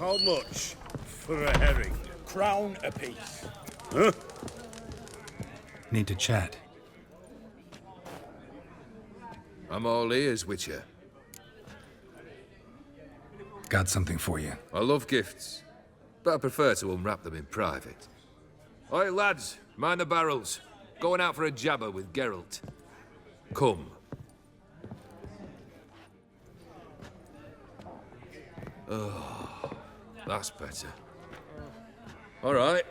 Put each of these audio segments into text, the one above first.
How much for a herring? Crown apiece. Huh? Need to chat. I'm all ears, Witcher. Got something for you. I love gifts, but I prefer to unwrap them in private. Oi, lads, mind the barrels. Going out for a jabber with Geralt. Come. Oh, that's better. All right,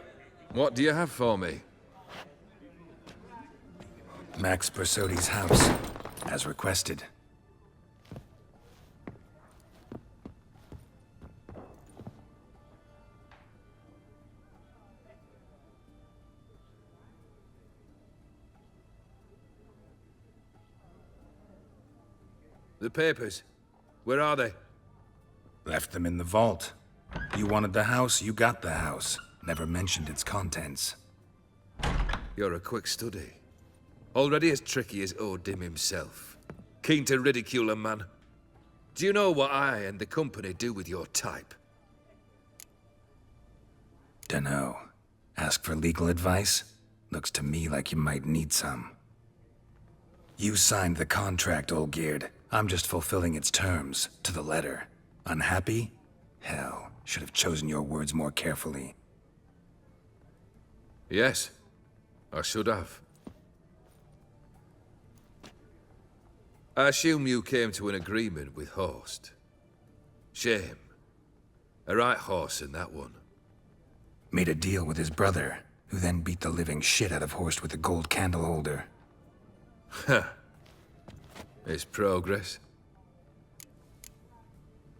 what do you have for me? Max Bersodi's house, as requested. The papers. Where are they? Left them in the vault. You wanted the house, you got the house. Never mentioned its contents. You're a quick study. Already as tricky as Odin himself. Keen to ridicule a man. Do you know what I and the company do with your type? Dunno. Ask for legal advice? Looks to me like you might need some. You signed the contract, Olgierd. I'm just fulfilling its terms, to the letter. Unhappy? Hell, should have chosen your words more carefully. Yes, I should have. I assume you came to an agreement with Horst. Shame. A right horse in that one. Made a deal with his brother, who then beat the living shit out of Horst with a gold candle holder. Huh. It's progress.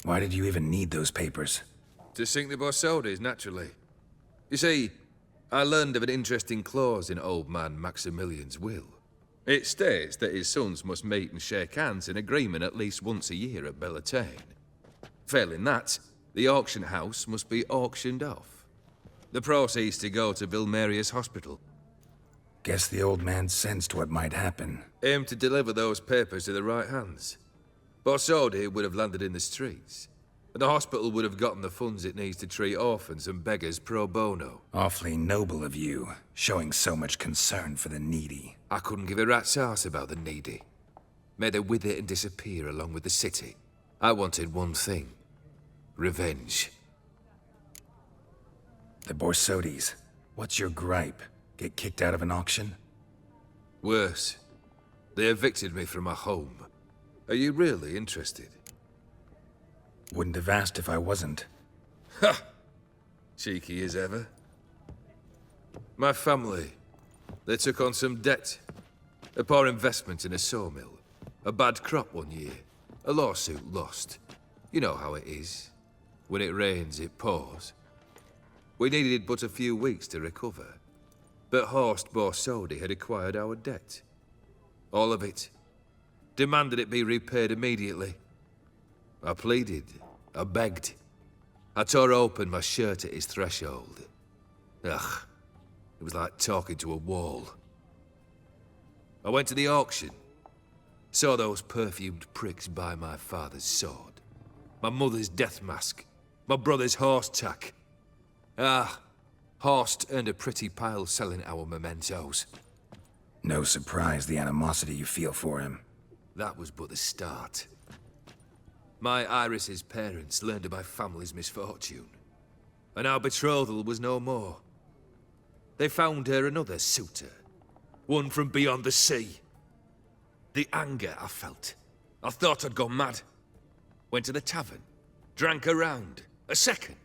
Why did you even need those papers? To sink the Borsodis, naturally. You see, I learned of an interesting clause in old man Maximilian's will. It states that his sons must meet and shake hands in agreement at least once a year at Bellatane. Failing that, the auction house must be auctioned off. The proceeds to go to Vilmeria's hospital. Guess the old man sensed what might happen. Aim to deliver those papers to the right hands. Borsodi would have landed in the streets, and the hospital would have gotten the funds it needs to treat orphans and beggars pro bono. Awfully noble of you, showing so much concern for the needy. I couldn't give a rat's ass about the needy. May they wither and disappear along with the city. I wanted one thing. Revenge. The Borsodis. What's your gripe? Get kicked out of an auction? Worse. They evicted me from my home. Are you really interested? Wouldn't have asked if I wasn't. Ha! Cheeky as ever. My family, they took on some debt. A poor investment in a sawmill. A bad crop one year. A lawsuit lost. You know how it is. When it rains, it pours. We needed but a few weeks to recover. But Horst Borsodi had acquired our debt. All of it. Demanded it be repaid immediately. I pleaded. I begged. I tore open my shirt at his threshold. Ugh. It was like talking to a wall. I went to the auction. Saw those perfumed pricks buy my father's sword. My mother's death mask. My brother's horse tack. Ah, Horst earned a pretty pile selling our mementos. No surprise the animosity you feel for him. That was but the start. My Iris's parents learned of my family's misfortune, and our betrothal was no more. They found her another suitor, one from beyond the sea. The anger I felt. I thought I'd gone mad. Went to the tavern, drank a round, a second.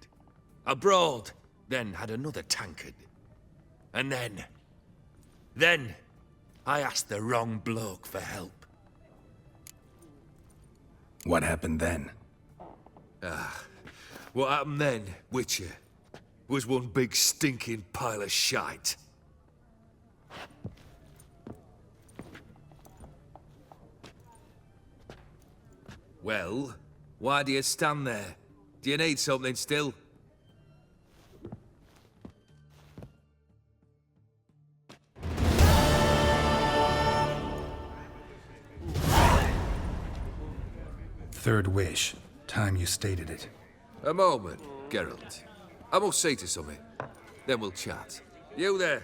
I brawled, then had another tankard. And then, I asked the wrong bloke for help. What happened then? What happened then, Witcher, was one big stinking pile of shite. Well, why do you stand there? Do you need something still? Third wish. Time you stated it. A moment. Geralt. I must see to something. Then we'll chat. You there.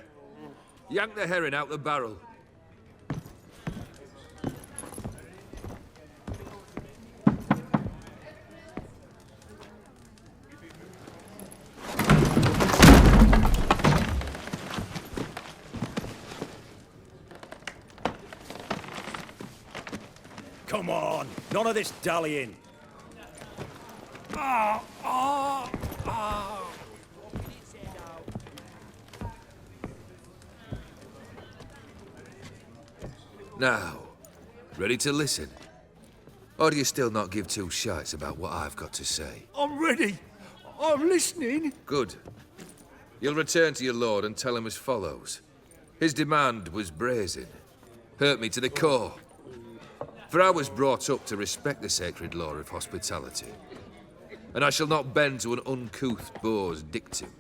Yank the herring out the barrel. Come on, none of this dallying. Now, ready to listen? Or do you still not give two shites about what I've got to say? I'm ready. I'm listening. Good. You'll return to your lord and tell him as follows. His demand was brazen. Hurt me to the core. For I was brought up to respect the sacred law of hospitality. And I shall not bend to an uncouth boor's dictum.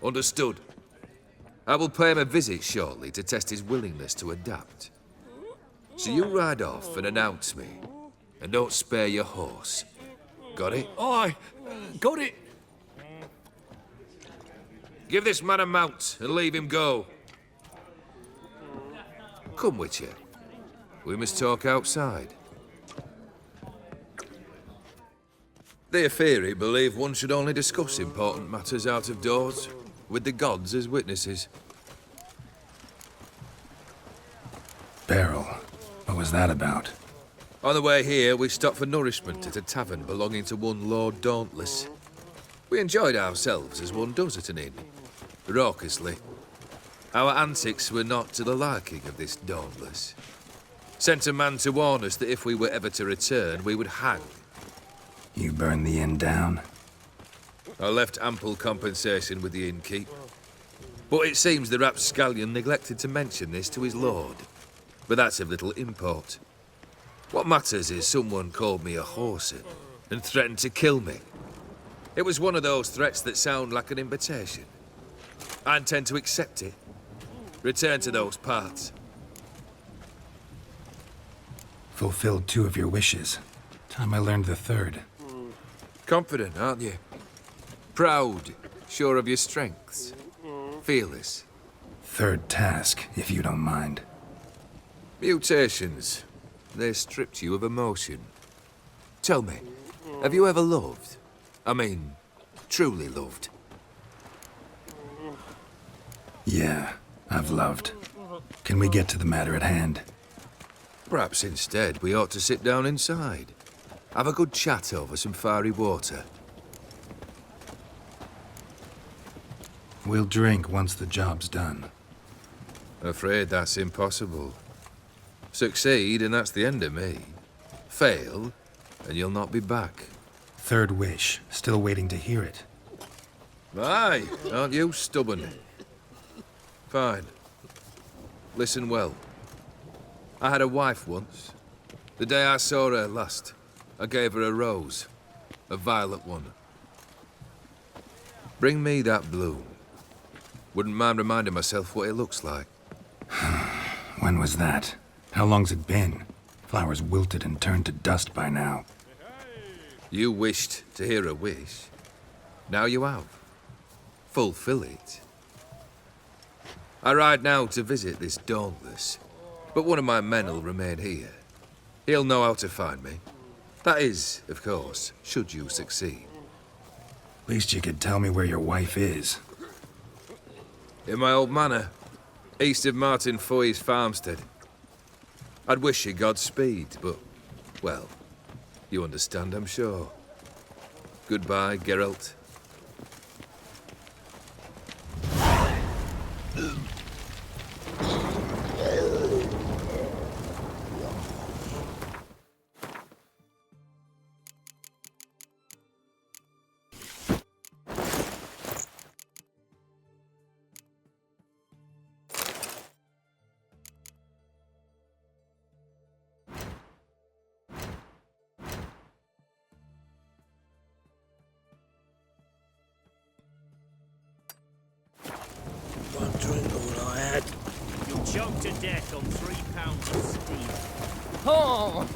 Understood? I will pay him a visit shortly to test his willingness to adapt. So you ride off and announce me. And don't spare your horse. Got it? Aye, got it. Give this man a mount and leave him go. Come, Witcher. We must talk outside. The Aetheri believe one should only discuss important matters out of doors, with the gods as witnesses. Beryl, what was that about? On the way here, we stopped for nourishment at a tavern belonging to one Lord Dauntless. We enjoyed ourselves as one does at an inn, raucously. Our antics were not to the liking of this Dauntless. Sent a man to warn us that if we were ever to return, we would hang. You burned the inn down? I left ample compensation with the innkeep. But it seems the rapscallion neglected to mention this to his lord. But that's of little import. What matters is someone called me a whoreson and threatened to kill me. It was one of those threats that sound like an invitation. I intend to accept it. Return to those parts. Fulfilled 2 of your wishes. Time I learned the 3rd. Confident, aren't you? Proud, sure of your strengths. Fearless. 3rd task, if you don't mind. Mutations. They stripped you of emotion. Tell me, have you ever loved? I mean, truly loved? Yeah, I've loved. Can we get to the matter at hand? Perhaps instead we ought to sit down inside. Have a good chat over some fiery water. We'll drink once the job's done. Afraid that's impossible. Succeed, and that's the end of me. Fail, and you'll not be back. 3rd wish, still waiting to hear it. Aye, aren't you stubborn? Fine. Listen well. I had a wife once. The day I saw her last, I gave her a rose. A violet one. Bring me that bloom. Wouldn't mind reminding myself what it looks like. When was that? How long's it been? Flowers wilted and turned to dust by now. You wished to hear a wish. Now you have. Fulfill it. I ride now to visit this Dauntless, but one of my men will remain here. He'll know how to find me. That is, of course, should you succeed. Least you could tell me where your wife is. In my old manor, east of Martin Foy's farmstead. I'd wish you Godspeed, but, well, you understand, I'm sure. Goodbye, Geralt. One drink all I had. You'll choke to death on 3 pounds of steam. Oh!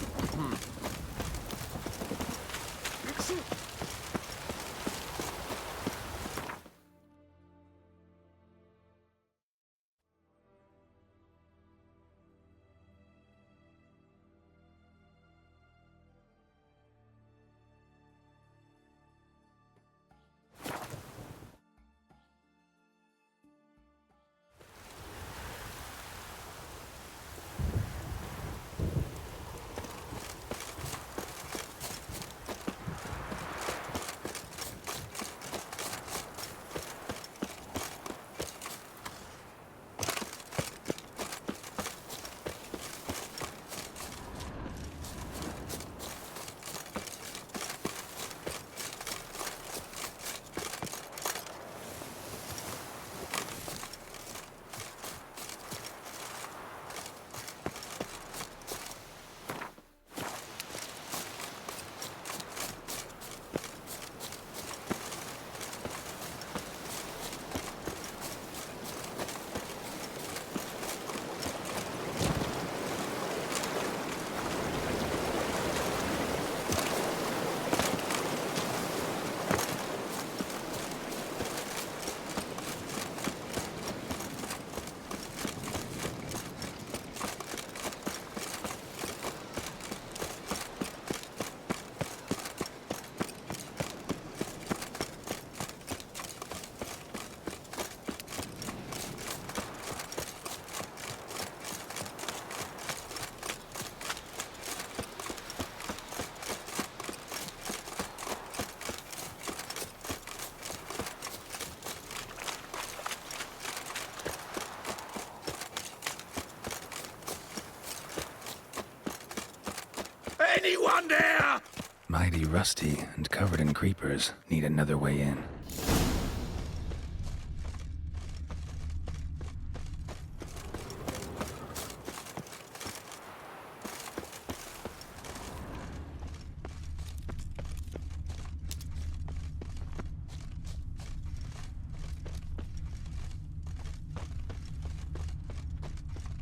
Anyone there? Mighty rusty and covered in creepers. Need another way in.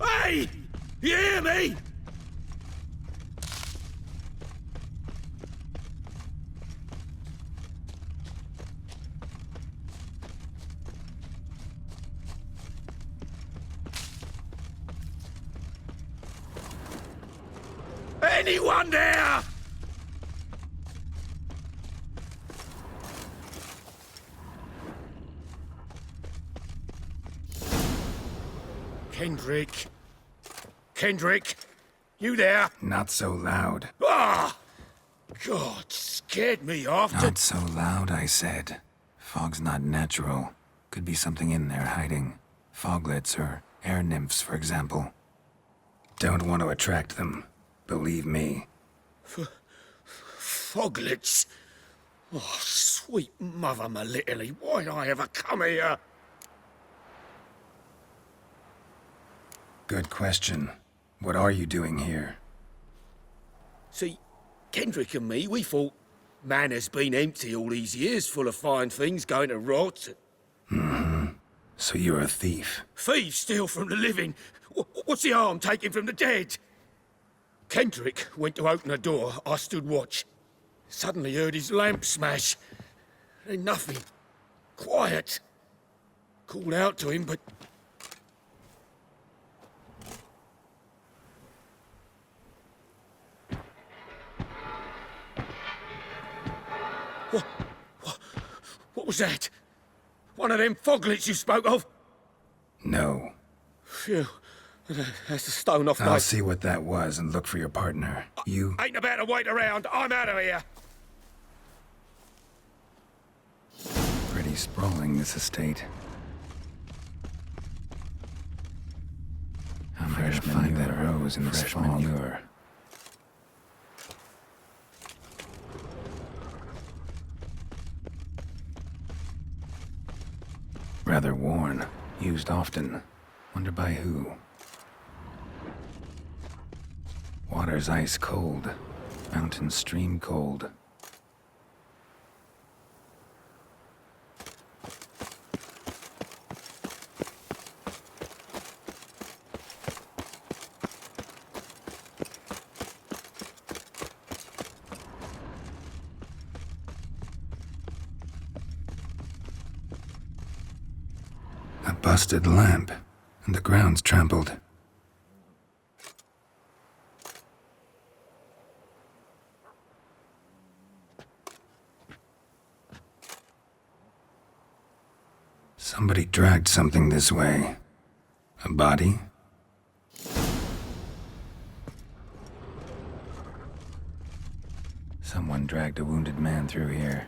Hey! You hear me? Anyone there? Kendrick. Kendrick, you there? Not so loud. Ah! God, scared me off. Not so loud, I said. Fog's not natural. Could be something in there hiding. Foglets or air nymphs, for example. Don't want to attract them. Believe me. Foglets. Oh, sweet mother Melitele, why'd I ever come here? Good question. What are you doing here? See, Kendrick and me, we thought Manor's been empty all these years, full of fine things going to rot. So you're a thief. Thieves steal from the living. What's the harm taking from the dead? Kendrick went to open a door. I stood watch. Suddenly heard his lamp smash. Then nothing. Quiet. Called out to him, but... What was that? One of them foglets you spoke of? No. Phew. That's the stone off my... I'll see what that was and look for your partner. You... Ain't about to wait around. I'm out of here. Pretty sprawling, this estate. I'm here to find that rose in this fog. Rather worn. Used often. Wonder by who. Water's ice cold. Mountain stream cold. A busted lamp, and the ground's trampled. Somebody dragged something this way. A body? Someone dragged a wounded man through here.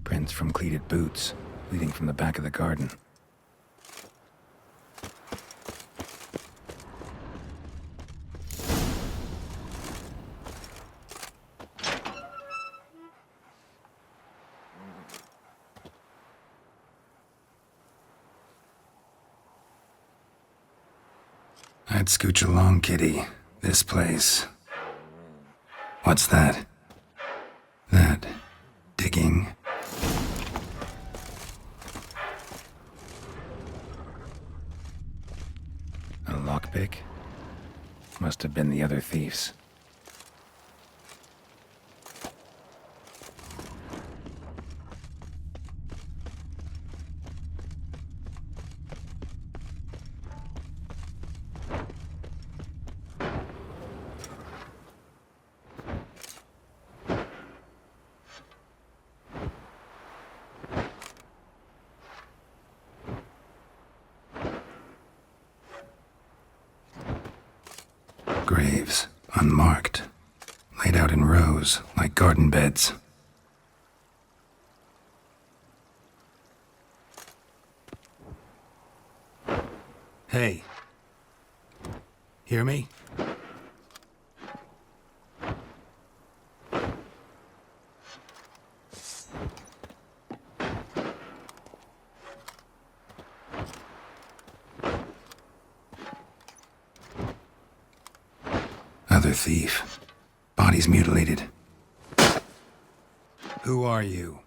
Prints from cleated boots, leading from the back of the garden. I'd scooch along, kitty. This place. What's that? That... digging? A lockpick? Must have been the other thieves. Graves, unmarked, laid out in rows like garden beds. Hey. Hear me? Other thief. Body's mutilated. Who are you?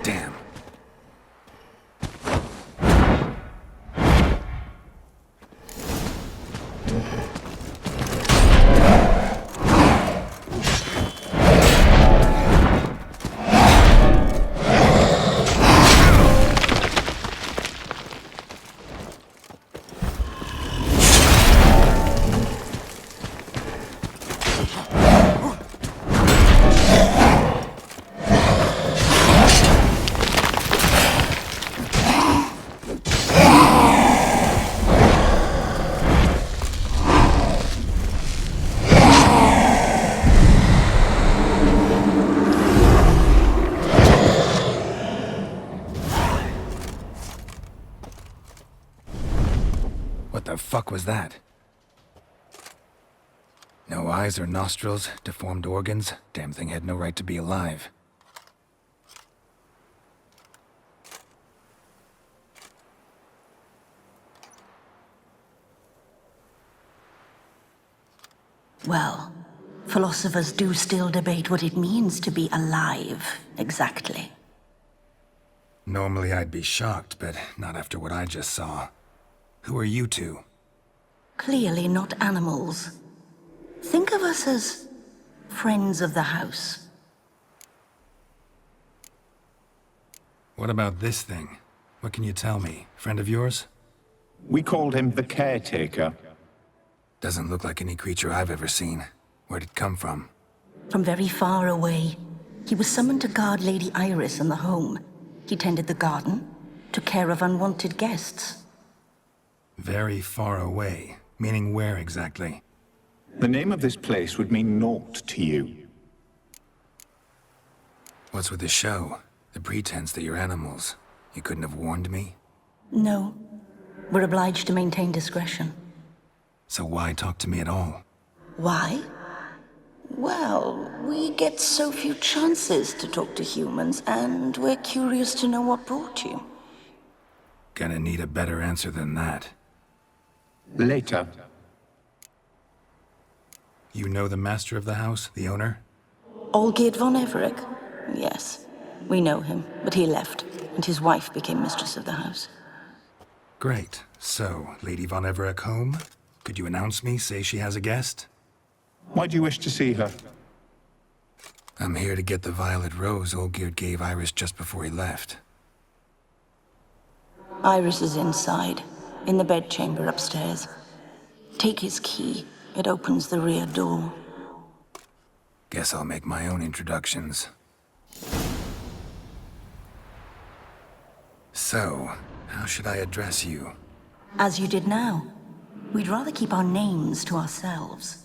Damn. What the fuck was that? No eyes or nostrils, deformed organs. Damn thing had no right to be alive. Well, philosophers do still debate what it means to be alive, exactly. Normally I'd be shocked, but not after what I just saw. Who are you two? Clearly not animals. Think of us as friends of the house. What about this thing? What can you tell me? Friend of yours? We called him the Caretaker. Doesn't look like any creature I've ever seen. Where'd it come from? From very far away. He was summoned to guard Lady Iris in the home. He tended the garden, took care of unwanted guests. Very far away. Meaning where exactly? The name of this place would mean naught to you. What's with the show? The pretense that you're animals. You couldn't have warned me? No. We're obliged to maintain discretion. So why talk to me at all? Why? Well, we get so few chances to talk to humans, and we're curious to know what brought you. Gonna need a better answer than that. Later. You know the master of the house, the owner? Olgierd von Everec? Yes. We know him, but he left, and his wife became mistress of the house. Great. So, Lady von Everec home? Could you announce me, say she has a guest? Why do you wish to see her? I'm here to get the violet rose Olgierd gave Iris just before he left. Iris is inside, in the bedchamber upstairs. Take his key. It opens the rear door. Guess I'll make my own introductions. So, how should I address you? As you did now. We'd rather keep our names to ourselves.